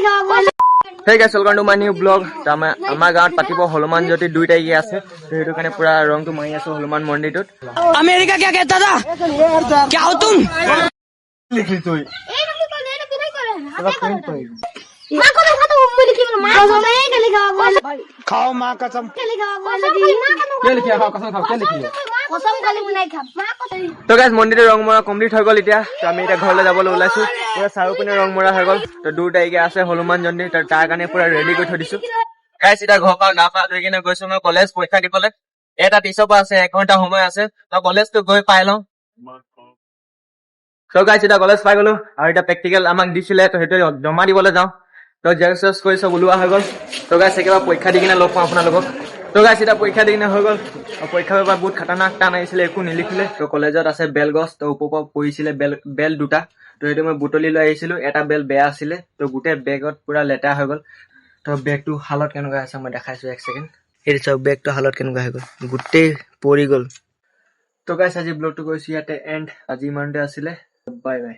Hey guys, welcome to my new vlog. আমাৰ গাঁৱত পাতিব হনুমান জ্যোতি 2 তাৰিখে আছে। তো সেইটো কাৰণে পুৰা ৰংটো মাৰি আছো হনুমান মন্দিৰটোত। अमेरिका क्या कहता था? क्या हो तुम? লিখি তুই खाओ माँ कसम। তো গাইজ মন্দিৰটো ৰং মৰা কমপ্লিট হৈ গ'ল এতিয়া। তো আমি এতিয়া ঘৰলৈ যাবলৈ ওলাইছো। পুৰা চাৰিওপিনে ৰং মৰা হৈ গ'ল। তো 2 তাৰিখে আছে হনুমান জয়ন্তী। তাৰ কাৰণে পুৰা ৰেডি কৰি থৈ দিছো। গাইজ এতিয়া ঘৰৰ পৰা গা পা ধুই কিনে গৈছো মই কলেজ পৰীক্ষা দিবলৈ। এটা 30ৰ পৰা আছে, 1 ঘণ্টা সময় আছে। তো কলেজটো গৈ পাই লওঁ। তো গাইজ এতিয়া কলেজ পাই গ'লো আৰু এতিয়া প্ৰেক্টিকেল আমাক দিছিলে। তো সেইটো জমা দিবলৈ যাওঁ। তো জেৰক্স কৰি চব ওলোৱা হৈ গ'ল। তো গাইজ একেবাৰে পৰীক্ষা দি কিনে লগ পাওঁ আপোনালোকক। তো গাইজ এতিয়া পৰীক্ষা দি কিনে হৈ গ'ল। পৰীক্ষা পেপাৰ বহুত খাতাৰনাক টান আহিছিলে, একো নিলিখিলে। তো কলেজত আছে বেলগছ, তো ওপৰৰ পৰা পৰিছিলে বেল 2টা। তো সেইটো মই বুটলি লৈ আহিছিলো। এটা বেল বেয়া আছিলে। তো গোটেই বেগত পুৰা লেতেৰা হৈ গ'ল। তো বেগটো হালত কেনেকুৱা আছে মই দেখাইছো 1 ছেকেণ্ড। সেইটো চাওক বেগটো হালত কেনেকুৱা হৈ গ'ল, গোটেই পৰি গ'ল। তো গাইজ আজি ব্লগটো কৰিছো ইয়াতে এণ্ড। আজি ইমানতে আছিলে, বাই বাই।